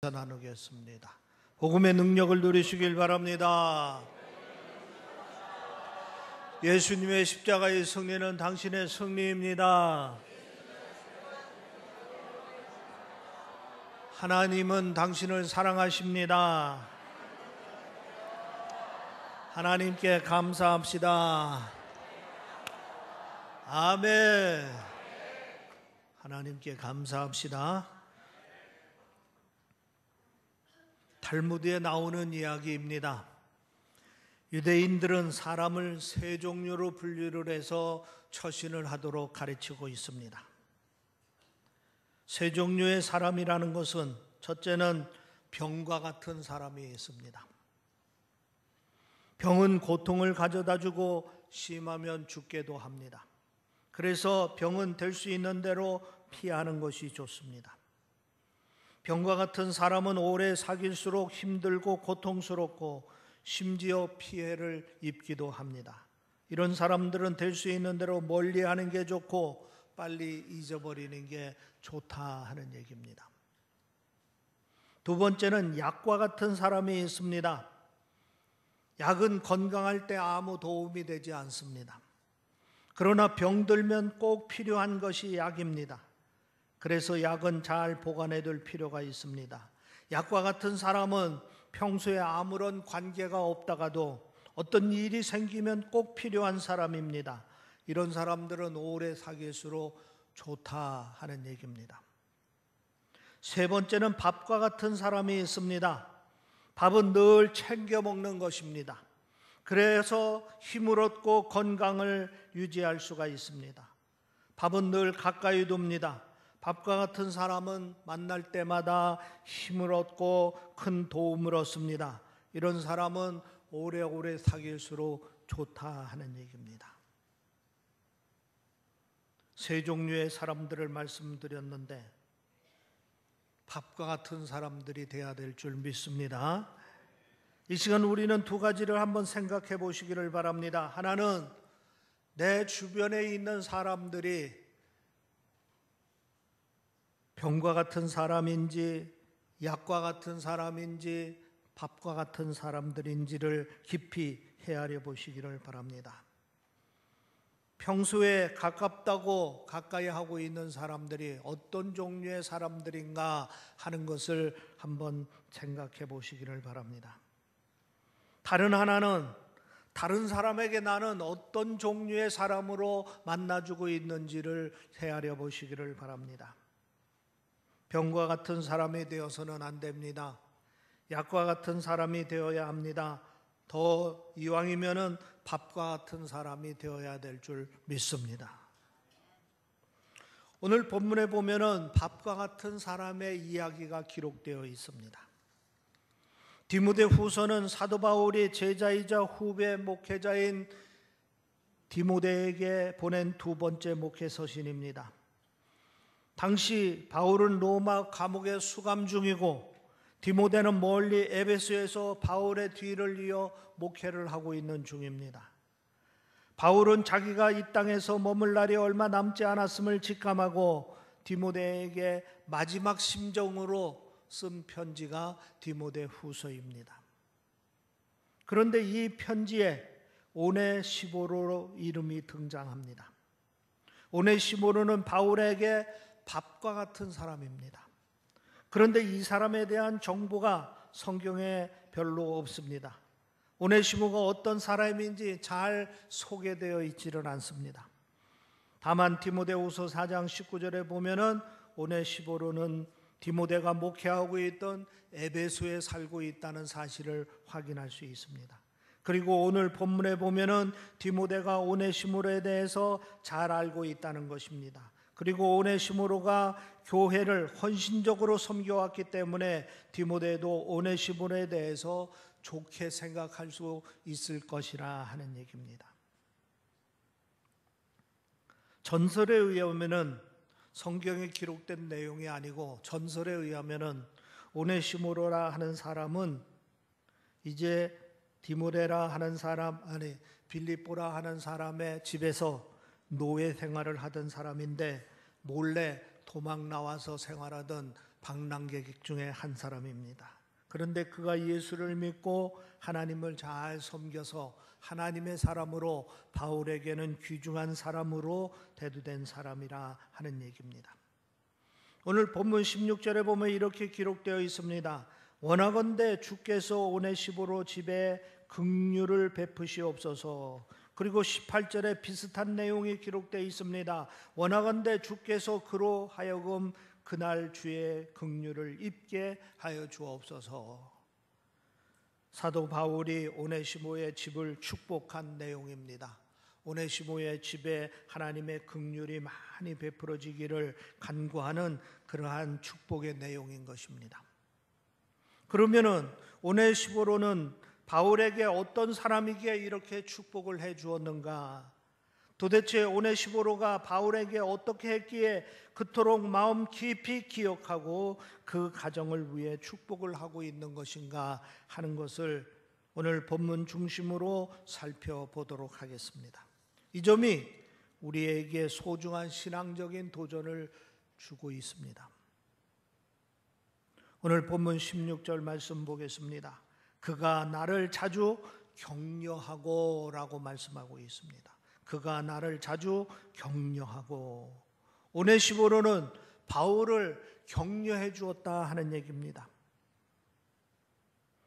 나누겠습니다. 복음의 능력을 누리시길 바랍니다. 예수님의 십자가의 승리는 당신의 승리입니다. 하나님은 당신을 사랑하십니다. 하나님께 감사합시다. 아멘. 하나님께 감사합시다. 탈무드에 나오는 이야기입니다. 유대인들은 사람을 세 종류로 분류를 해서 처신을 하도록 가르치고 있습니다. 세 종류의 사람이라는 것은 첫째는 병과 같은 사람이 있습니다. 병은 고통을 가져다주고 심하면 죽게도 합니다. 그래서 병은 될 수 있는 대로 피하는 것이 좋습니다. 병과 같은 사람은 오래 사귈수록 힘들고 고통스럽고 심지어 피해를 입기도 합니다. 이런 사람들은 될 수 있는 대로 멀리하는 게 좋고 빨리 잊어버리는 게 좋다 하는 얘기입니다. 두 번째는 약과 같은 사람이 있습니다. 약은 건강할 때 아무 도움이 되지 않습니다. 그러나 병들면 꼭 필요한 것이 약입니다. 그래서 약은 잘 보관해둘 필요가 있습니다. 약과 같은 사람은 평소에 아무런 관계가 없다가도 어떤 일이 생기면 꼭 필요한 사람입니다. 이런 사람들은 오래 사귈수록 좋다 하는 얘기입니다. 세 번째는 밥과 같은 사람이 있습니다. 밥은 늘 챙겨 먹는 것입니다. 그래서 힘을 얻고 건강을 유지할 수가 있습니다. 밥은 늘 가까이 둡니다. 밥과 같은 사람은 만날 때마다 힘을 얻고 큰 도움을 얻습니다. 이런 사람은 오래오래 사귈수록 좋다 하는 얘기입니다. 세 종류의 사람들을 말씀드렸는데 밥과 같은 사람들이 돼야 될 줄 믿습니다. 이 시간 우리는 두 가지를 한번 생각해 보시기를 바랍니다. 하나는 내 주변에 있는 사람들이 병과 같은 사람인지 약과 같은 사람인지 밥과 같은 사람들인지를 깊이 헤아려 보시기를 바랍니다. 평소에 가깝다고 가까이 하고 있는 사람들이 어떤 종류의 사람들인가 하는 것을 한번 생각해 보시기를 바랍니다. 다른 하나는 다른 사람에게 나는 어떤 종류의 사람으로 만나주고 있는지를 헤아려 보시기를 바랍니다. 병과 같은 사람이 되어서는 안 됩니다. 약과 같은 사람이 되어야 합니다. 더 이왕이면은 밥과 같은 사람이 되어야 될 줄 믿습니다. 오늘 본문에 보면은 밥과 같은 사람의 이야기가 기록되어 있습니다. 디모데후서는 사도 바울이 제자이자 후배 목회자인 디모데에게 보낸 두 번째 목회 서신입니다. 당시 바울은 로마 감옥에 수감 중이고 디모데는 멀리 에베소에서 바울의 뒤를 이어 목회를 하고 있는 중입니다. 바울은 자기가 이 땅에서 머물 날이 얼마 남지 않았음을 직감하고 디모데에게 마지막 심정으로 쓴 편지가 디모데후서입니다. 그런데 이 편지에 오네시모로 이름이 등장합니다. 오네시모로는 바울에게 밥과 같은 사람입니다. 그런데 이 사람에 대한 정보가 성경에 별로 없습니다. 오네시모가 어떤 사람인지 잘 소개되어 있지는 않습니다. 다만 디모데후서 4장 19절에 보면은 오네시모로는 디모데가 목회하고 있던 에베소에 살고 있다는 사실을 확인할 수 있습니다. 그리고 오늘 본문에 보면은 디모데가 오네시모로에 대해서 잘 알고 있다는 것입니다. 그리고 오네시모로가 교회를 헌신적으로 섬겨왔기 때문에 디모데도 오네시모로에 대해서 좋게 생각할 수 있을 것이라 하는 얘기입니다. 전설에 의하면은 성경에 기록된 내용이 아니고 전설에 의하면은 오네시모로라 하는 사람은 이제 디모데라 하는 사람 빌립보라 하는 사람의 집에서 노예 생활을 하던 사람인데 몰래 도망 나와서 생활하던 방랑객 중에 한 사람입니다. 그런데 그가 예수를 믿고 하나님을 잘 섬겨서 하나님의 사람으로 바울에게는 귀중한 사람으로 대두된 사람이라 하는 얘기입니다. 오늘 본문 16절에 보면 이렇게 기록되어 있습니다. 원하건대 주께서 오네시보로 집에 긍휼을 베푸시옵소서. 그리고 18절에 비슷한 내용이 기록되어 있습니다. 원하건대 주께서 그로 하여금 그날 주의 긍휼을 입게 하여 주옵소서. 사도 바울이 오네시모의 집을 축복한 내용입니다. 오네시모의 집에 하나님의 긍휼이 많이 베풀어지기를 간구하는 그러한 축복의 내용인 것입니다. 그러면은 오네시모로는 바울에게 어떤 사람이기에 이렇게 축복을 해 주었는가? 도대체 오네시모로가 바울에게 어떻게 했기에 그토록 마음 깊이 기억하고 그 가정을 위해 축복을 하고 있는 것인가 하는 것을 오늘 본문 중심으로 살펴보도록 하겠습니다. 이 점이 우리에게 소중한 신앙적인 도전을 주고 있습니다. 오늘 본문 16절 말씀 보겠습니다. 그가 나를 자주 격려하고 라고 말씀하고 있습니다. 그가 나를 자주 격려하고, 오네시모로는 바울을 격려해 주었다 하는 얘기입니다.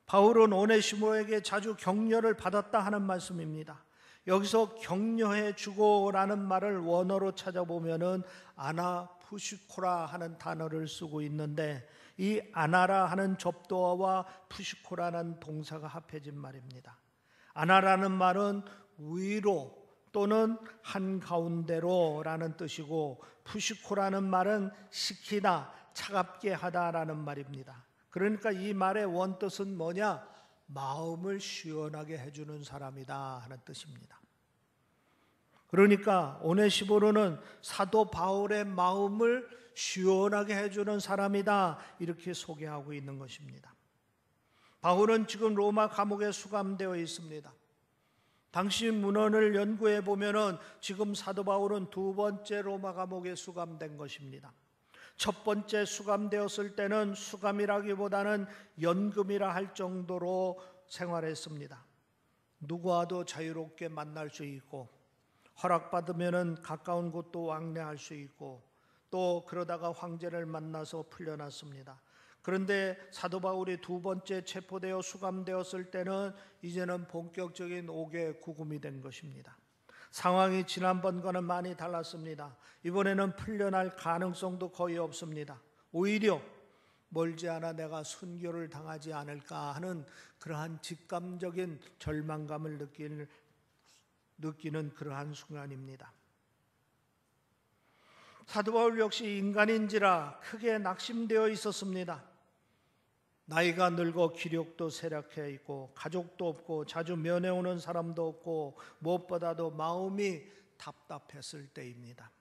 바울은 오네시모에게 자주 격려를 받았다 하는 말씀입니다. 여기서 격려해 주고라는 말을 원어로 찾아보면은 아나푸시코라 하는 단어를 쓰고 있는데, 이 아나라 하는 접두어와 푸시코라는 동사가 합해진 말입니다. 아나라는 말은 위로 또는 한가운데로라는 뜻이고, 푸시코라는 말은 식히다, 차갑게 하다라는 말입니다. 그러니까 이 말의 원뜻은 뭐냐? 마음을 시원하게 해주는 사람이다 하는 뜻입니다. 그러니까 오네시모로는 사도 바울의 마음을 시원하게 해주는 사람이다, 이렇게 소개하고 있는 것입니다. 바울은 지금 로마 감옥에 수감되어 있습니다. 당시 문헌을 연구해 보면은 지금 사도 바울은 두 번째 로마 감옥에 수감된 것입니다. 첫 번째 수감되었을 때는 수감이라기보다는 연금이라 할 정도로 생활했습니다. 누구와도 자유롭게 만날 수 있고, 허락받으면은 가까운 곳도 왕래할 수 있고, 또 그러다가 황제를 만나서 풀려났습니다. 그런데 사도 바울이 두 번째 체포되어 수감되었을 때는 이제는 본격적인 옥에 구금이 된 것입니다. 상황이 지난번과는 많이 달랐습니다. 이번에는 풀려날 가능성도 거의 없습니다. 오히려 멀지 않아 내가 순교를 당하지 않을까 하는 그러한 직감적인 절망감을 느끼는 그러한 순간입니다. 사도 바울 역시 인간인지라 크게 낙심되어 있었습니다. 나이가 늙어 기력도 쇠락해 있고, 가족도 없고, 자주 면회 오는 사람도 없고, 무엇보다도 마음이 답답했을 때입니다.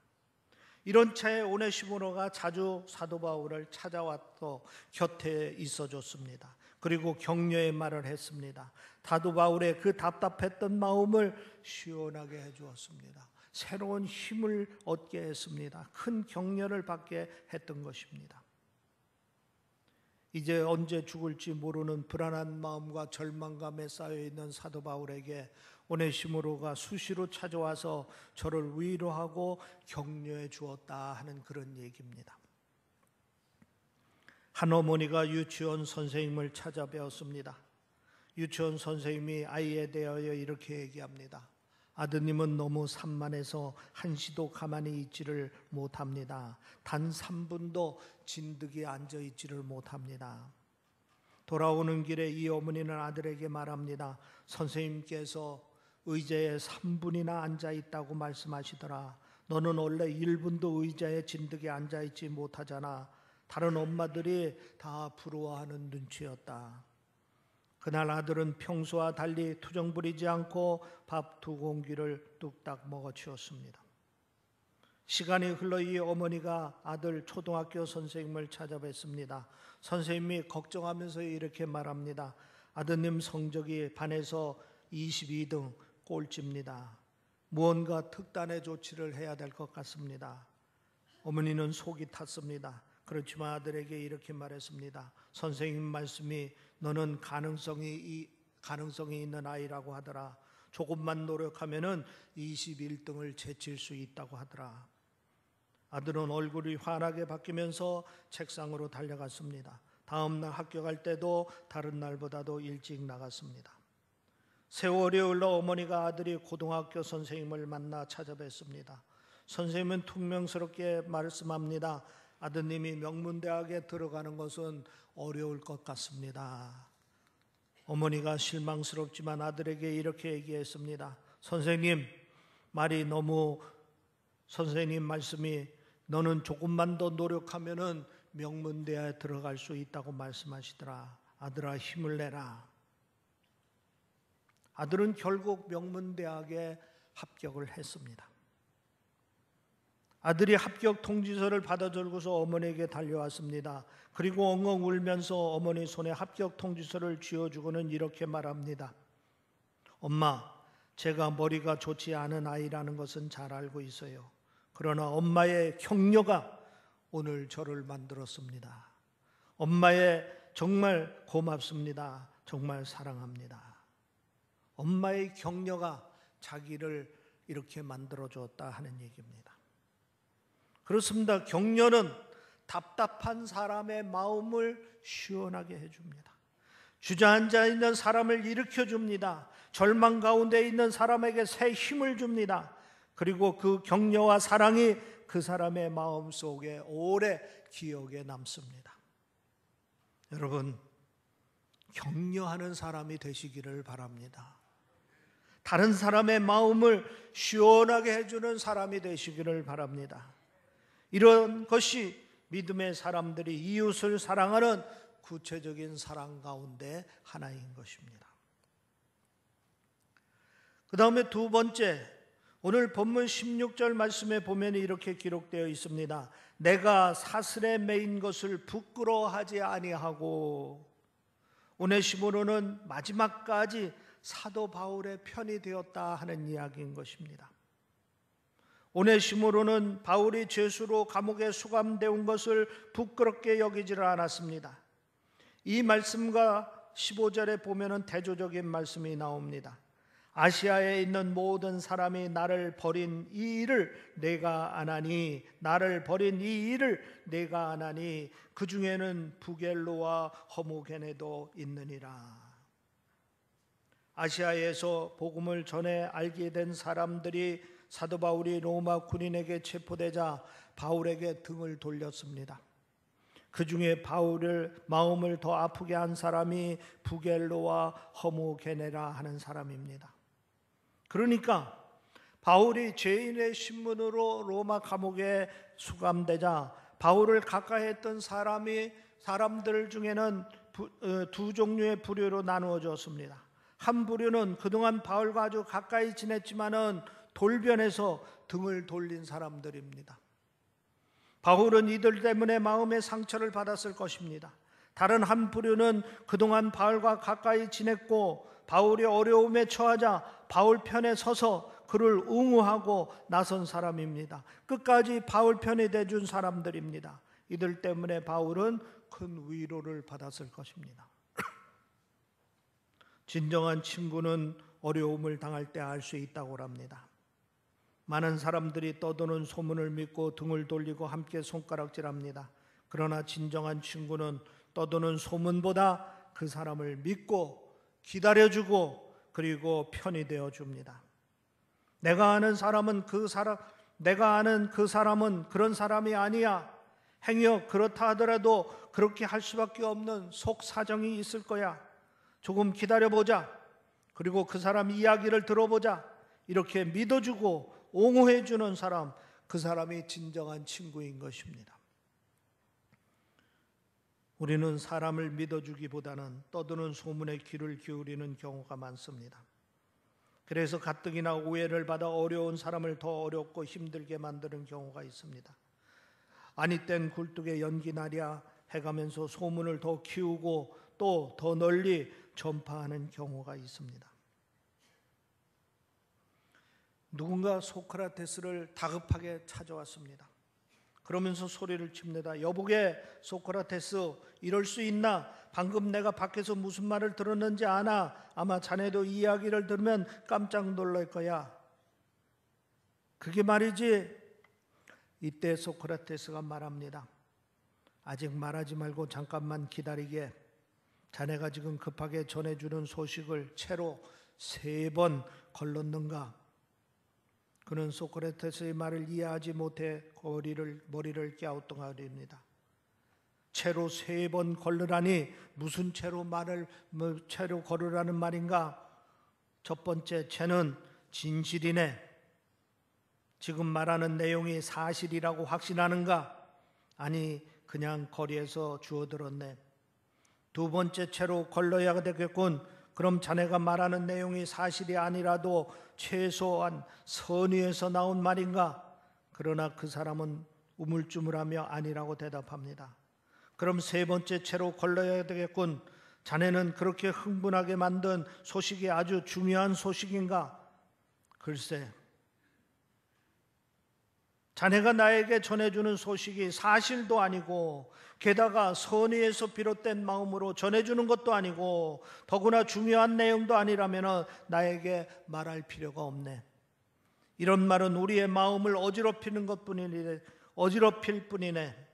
이런 차에 오네시모로가 자주 사도 바울을 찾아와서 곁에 있어줬습니다. 그리고 격려의 말을 했습니다. 사도 바울의 그 답답했던 마음을 시원하게 해주었습니다. 새로운 힘을 얻게 했습니다. 큰 격려를 받게 했던 것입니다. 이제 언제 죽을지 모르는 불안한 마음과 절망감에 쌓여있는 사도 바울에게 오네시모로가 수시로 찾아와서 저를 위로하고 격려해 주었다 하는 그런 얘기입니다. 한 어머니가 유치원 선생님을 찾아뵈었습니다. 유치원 선생님이 아이에 대하여 이렇게 얘기합니다. 아드님은 너무 산만해서 한시도 가만히 있지를 못합니다. 단 3분도 진득이 앉아있지를 못합니다. 돌아오는 길에 이 어머니는 아들에게 말합니다. 선생님께서 의자에 3분이나 앉아있다고 말씀하시더라. 너는 원래 1분도 의자에 진득이 앉아있지 못하잖아. 다른 엄마들이 다 부러워하는 눈치였다. 그날 아들은 평소와 달리 투정 부리지 않고 밥 2공기를 뚝딱 먹어치웠습니다. 시간이 흘러 이 어머니가 아들 초등학교 선생님을 찾아뵀습니다. 선생님이 걱정하면서 이렇게 말합니다. 아드님 성적이 반에서 22등 꼴찌입니다. 무언가 특단의 조치를 해야 될 것 같습니다. 어머니는 속이 탔습니다. 그렇지만 아들에게 이렇게 말했습니다. 선생님 말씀이 너는 가능성이 있는 아이라고 하더라. 조금만 노력하면은 21등을 제칠 수 있다고 하더라. 아들은 얼굴이 환하게 바뀌면서 책상으로 달려갔습니다. 다음 날 학교 갈 때도 다른 날보다도 일찍 나갔습니다. 세월이 흘러 어머니가 아들이 고등학교 선생님을 만나 찾아뵙습니다. 선생님은 퉁명스럽게 말씀합니다. 아드님이 명문대학에 들어가는 것은 어려울 것 같습니다. 어머니가 실망스럽지만 아들에게 이렇게 얘기했습니다. 선생님 말씀이 너는 조금만 더 노력하면은 명문대학에 들어갈 수 있다고 말씀하시더라. 아들아, 힘을 내라. 아들은 결국 명문대학에 합격을 했습니다. 아들이 합격 통지서를 받아들고서 어머니에게 달려왔습니다. 그리고 엉엉 울면서 어머니 손에 합격 통지서를 쥐어주고는 이렇게 말합니다. 엄마, 제가 머리가 좋지 않은 아이라는 것은 잘 알고 있어요. 그러나 엄마의 격려가 오늘 저를 만들었습니다. 엄마의 정말 고맙습니다. 정말 사랑합니다. 엄마의 격려가 자기를 이렇게 만들어줬다 하는 얘기입니다. 그렇습니다. 격려는 답답한 사람의 마음을 시원하게 해줍니다. 주저앉아 있는 사람을 일으켜줍니다. 절망 가운데 있는 사람에게 새 힘을 줍니다. 그리고 그 격려와 사랑이 그 사람의 마음속에 오래 기억에 남습니다. 여러분, 격려하는 사람이 되시기를 바랍니다. 다른 사람의 마음을 시원하게 해주는 사람이 되시기를 바랍니다. 이런 것이 믿음의 사람들이 이웃을 사랑하는 구체적인 사랑 가운데 하나인 것입니다. 그 다음에 두 번째, 오늘 본문 16절 말씀에 보면 이렇게 기록되어 있습니다. 내가 사슬에 매인 것을 부끄러워하지 아니하고. 오네시모로는 마지막까지 사도 바울의 편이 되었다 하는 이야기인 것입니다. 오네시모로는 바울이 죄수로 감옥에 수감되어 것을 부끄럽게 여기지를 않았습니다. 이 말씀과 15절에 보면 대조적인 말씀이 나옵니다. 아시아에 있는 모든 사람이 나를 버린 이 일을 내가 안하니, 나를 버린 이 일을 내가 안하니 그 중에는 부겔로와 허무게네도 있느니라. 아시아에서 복음을 전해 알게 된 사람들이 사도 바울이 로마 군인에게 체포되자 바울에게 등을 돌렸습니다. 그 중에 바울을 마음을 더 아프게 한 사람이 부겔로와 허무게네라 하는 사람입니다. 그러니까 바울이 죄인의 신분으로 로마 감옥에 수감되자 바울을 가까이 했던 사람들 중에는 두 종류의 부류로 나누어졌습니다. 한 부류는 그동안 바울과 아주 가까이 지냈지만은 돌변해서 등을 돌린 사람들입니다. 바울은 이들 때문에 마음의 상처를 받았을 것입니다. 다른 한 부류는 그동안 바울과 가까이 지냈고 바울이 어려움에 처하자 바울 편에 서서 그를 옹호하고 나선 사람입니다. 끝까지 바울 편이 돼준 사람들입니다. 이들 때문에 바울은 큰 위로를 받았을 것입니다. 진정한 친구는 어려움을 당할 때 알 수 있다고 합니다. 많은 사람들이 떠도는 소문을 믿고 등을 돌리고 함께 손가락질합니다. 그러나 진정한 친구는 떠도는 소문보다 그 사람을 믿고 기다려주고 그리고 편이 되어줍니다. 내가 아는 그 사람은 그런 사람이 아니야. 행여 그렇다 하더라도 그렇게 할 수밖에 없는 속 사정이 있을 거야. 조금 기다려보자. 그리고 그 사람 이야기를 들어보자. 이렇게 믿어주고 옹호해주는 사람, 그 사람이 진정한 친구인 것입니다. 우리는 사람을 믿어주기보다는 떠드는 소문에 귀를 기울이는 경우가 많습니다. 그래서 가뜩이나 오해를 받아 어려운 사람을 더 어렵고 힘들게 만드는 경우가 있습니다. 아니 땐 굴뚝에 연기 나랴 해가면서 소문을 더 키우고 또 더 널리 전파하는 경우가 있습니다. 누군가 소크라테스를 다급하게 찾아왔습니다. 그러면서 소리를 칩니다. 여보게 소크라테스, 이럴 수 있나? 방금 내가 밖에서 무슨 말을 들었는지 아나? 아마 자네도 이 이야기를 들으면 깜짝 놀랄 거야. 그게 말이지. 이때 소크라테스가 말합니다. 아직 말하지 말고 잠깐만 기다리게. 자네가 지금 급하게 전해주는 소식을 채로 3번 걸렀는가? 그는 소크라테스의 말을 이해하지 못해 머리를 갸우뚱하립니다. 채로 3번 걸으라니 무슨 채로 채로 걸으라는 말인가? 첫 번째 채는 진실이네. 지금 말하는 내용이 사실이라고 확신하는가? 아니, 그냥 거리에서 주워들었네. 두 번째 채로 걸러야 되겠군. 그럼 자네가 말하는 내용이 사실이 아니라도 최소한 선의에서 나온 말인가? 그러나 그 사람은 우물쭈물하며 아니라고 대답합니다. 그럼 3번째 채로 걸러야 되겠군. 자네는 그렇게 흥분하게 만든 소식이 아주 중요한 소식인가? 글쎄, 자네가 나에게 전해주는 소식이 사실도 아니고 게다가 선의에서 비롯된 마음으로 전해주는 것도 아니고 더구나 중요한 내용도 아니라면 나에게 말할 필요가 없네. 이런 말은 우리의 마음을 어지럽힐 뿐이네.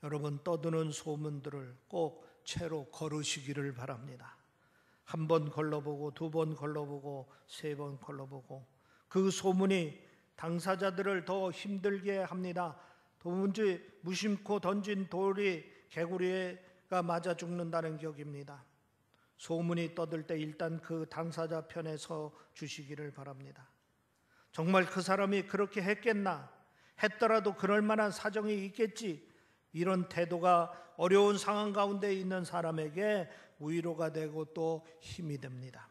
여러분, 떠드는 소문들을 꼭 채로 걸으시기를 바랍니다. 1번 걸러보고 2번 걸러보고 3번 걸러보고 그 소문이 당사자들을 더 힘들게 합니다. 도무지 무심코 던진 돌이 개구리가 맞아 죽는다는 격입니다. 소문이 떠들 때 일단 그 당사자 편에 서 주시기를 바랍니다. 정말 그 사람이 그렇게 했겠나? 했더라도 그럴 만한 사정이 있겠지. 이런 태도가 어려운 상황 가운데 있는 사람에게 위로가 되고 또 힘이 됩니다.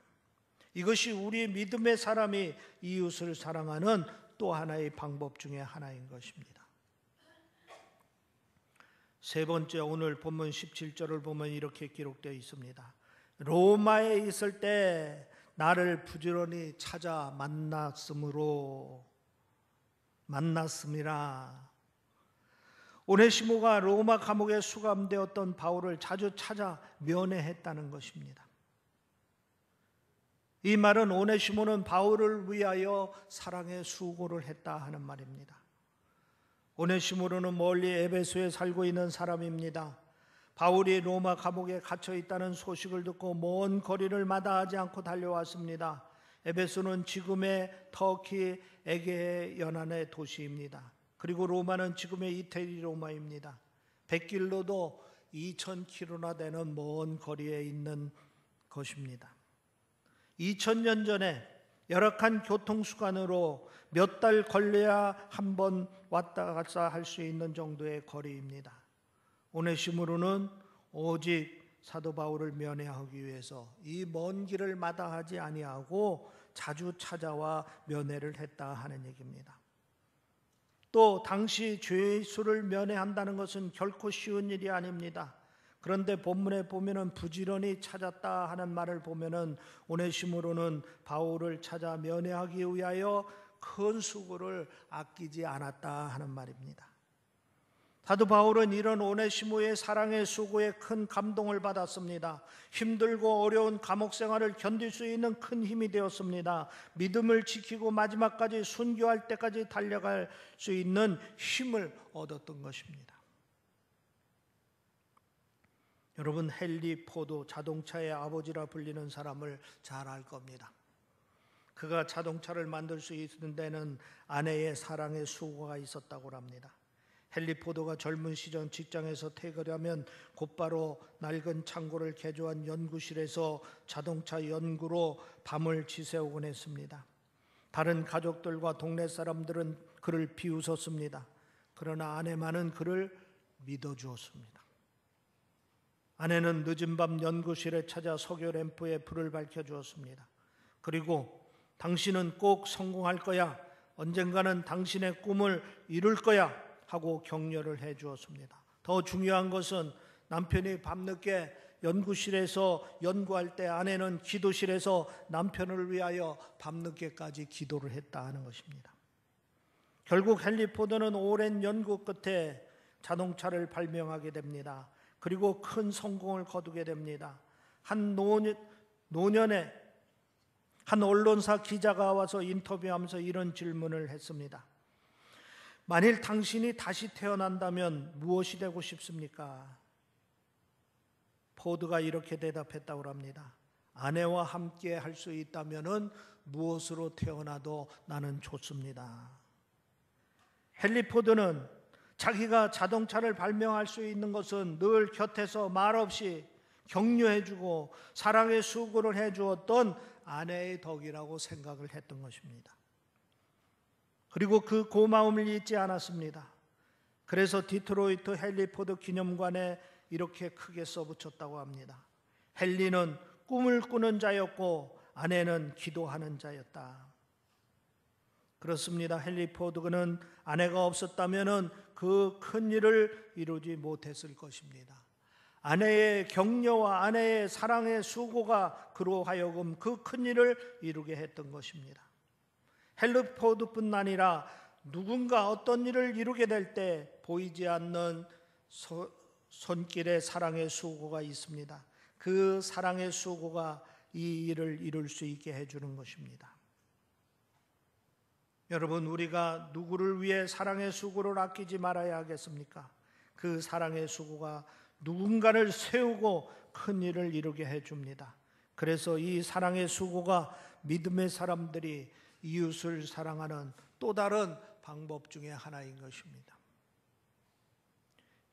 이것이 우리 믿음의 사람이 이웃을 사랑하는 또 하나의 방법 중에 하나인 것입니다. 3번째, 오늘 본문 17절을 보면 이렇게 기록되어 있습니다. 로마에 있을 때 나를 부지런히 찾아 만났음이라. 오네시모가 로마 감옥에 수감되었던 바울을 자주 찾아 면회했다는 것입니다. 이 말은 오네시모는 바울을 위하여 사랑의 수고를 했다 하는 말입니다. 오네시모는 멀리 에베소에 살고 있는 사람입니다. 바울이 로마 감옥에 갇혀 있다는 소식을 듣고 먼 거리를 마다하지 않고 달려왔습니다. 에베소는 지금의 터키 에게해 연안의 도시입니다. 그리고 로마는 지금의 이태리 로마입니다. 100길로도 2000km나 되는 먼 거리에 있는 것입니다. 2000년 전에 열악한 교통수단으로 몇 달 걸려야 한 번 왔다 갔다 할 수 있는 정도의 거리입니다. 오네시모로는 오직 사도 바울을 면회하기 위해서 이 먼 길을 마다하지 아니하고 자주 찾아와 면회를 했다 하는 얘기입니다. 또 당시 죄의 수를 면회한다는 것은 결코 쉬운 일이 아닙니다. 그런데 본문에 보면은 부지런히 찾았다 하는 말을 보면은 오네시모로는 바울을 찾아 면회하기 위하여 큰 수고를 아끼지 않았다 하는 말입니다. 사도 바울은 이런 오네시모의 사랑의 수고에 큰 감동을 받았습니다. 힘들고 어려운 감옥 생활을 견딜 수 있는 큰 힘이 되었습니다. 믿음을 지키고 마지막까지 순교할 때까지 달려갈 수 있는 힘을 얻었던 것입니다. 여러분, 헨리 포드, 자동차의 아버지라 불리는 사람을 잘 알 겁니다. 그가 자동차를 만들 수 있는 데는 아내의 사랑의 수고가 있었다고 합니다. 헨리 포드가 젊은 시절 직장에서 퇴근하면 곧바로 낡은 창고를 개조한 연구실에서 자동차 연구로 밤을 지새우곤 했습니다. 다른 가족들과 동네 사람들은 그를 비웃었습니다. 그러나 아내만은 그를 믿어주었습니다. 아내는 늦은 밤 연구실에 찾아 석유 램프에 불을 밝혀주었습니다. 그리고 당신은 꼭 성공할 거야. 언젠가는 당신의 꿈을 이룰 거야. 하고 격려를 해 주었습니다. 더 중요한 것은 남편이 밤늦게 연구실에서 연구할 때 아내는 기도실에서 남편을 위하여 밤늦게까지 기도를 했다 하는 것입니다. 결국 헨리 포드는 오랜 연구 끝에 자동차를 발명하게 됩니다. 그리고 큰 성공을 거두게 됩니다. 한 노년에 한 언론사 기자가 와서 인터뷰하면서 이런 질문을 했습니다. 만일 당신이 다시 태어난다면 무엇이 되고 싶습니까? 포드가 이렇게 대답했다고 합니다. 아내와 함께 할 수 있다면 무엇으로 태어나도 나는 좋습니다. 헨리 포드는 자기가 자동차를 발명할 수 있는 것은 늘 곁에서 말없이 격려해주고 사랑의 수고를 해주었던 아내의 덕이라고 생각을 했던 것입니다. 그리고 그 고마움을 잊지 않았습니다. 그래서 디트로이트 헨리 포드 기념관에 이렇게 크게 써붙였다고 합니다. 헨리는 꿈을 꾸는 자였고 아내는 기도하는 자였다. 그렇습니다. 헨리 포드는 아내가 없었다면 그 큰 일을 이루지 못했을 것입니다. 아내의 격려와 아내의 사랑의 수고가 그로 하여금 그 큰 일을 이루게 했던 것입니다. 헨리 포드뿐 아니라 누군가 어떤 일을 이루게 될 때 보이지 않는 손길의 사랑의 수고가 있습니다. 그 사랑의 수고가 이 일을 이룰 수 있게 해주는 것입니다. 여러분, 우리가 누구를 위해 사랑의 수고를 아끼지 말아야 하겠습니까? 그 사랑의 수고가 누군가를 세우고 큰 일을 이루게 해줍니다. 그래서 이 사랑의 수고가 믿음의 사람들이 이웃을 사랑하는 또 다른 방법 중에 하나인 것입니다.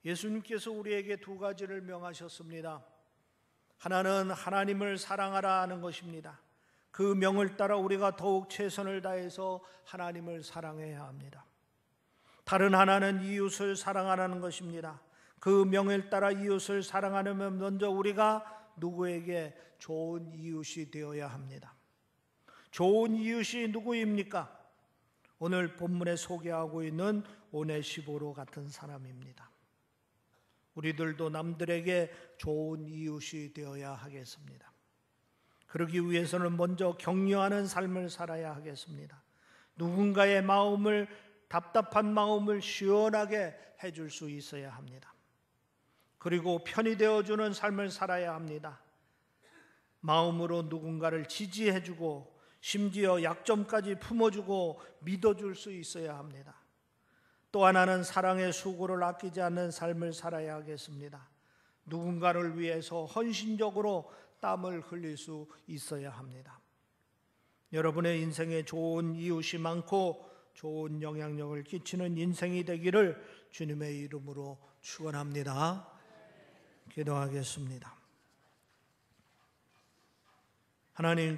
예수님께서 우리에게 두 가지를 명하셨습니다. 하나는 하나님을 사랑하라 하는 것입니다. 그 명을 따라 우리가 더욱 최선을 다해서 하나님을 사랑해야 합니다. 다른 하나는 이웃을 사랑하라는 것입니다. 그 명을 따라 이웃을 사랑하려면 먼저 우리가 누구에게 좋은 이웃이 되어야 합니다. 좋은 이웃이 누구입니까? 오늘 본문에 소개하고 있는 오네시보로 같은 사람입니다. 우리들도 남들에게 좋은 이웃이 되어야 하겠습니다. 그러기 위해서는 먼저 격려하는 삶을 살아야 하겠습니다. 누군가의 마음을, 답답한 마음을 시원하게 해줄 수 있어야 합니다. 그리고 편이 되어주는 삶을 살아야 합니다. 마음으로 누군가를 지지해주고 심지어 약점까지 품어주고 믿어줄 수 있어야 합니다. 또 하나는 사랑의 수고를 아끼지 않는 삶을 살아야 하겠습니다. 누군가를 위해서 헌신적으로 땀을 흘릴 수 있어야 합니다. 여러분의 인생에 좋은 이웃이 많고 좋은 영향력을 끼치는 인생이 되기를 주님의 이름으로 축원합니다. 기도하겠습니다. 하나님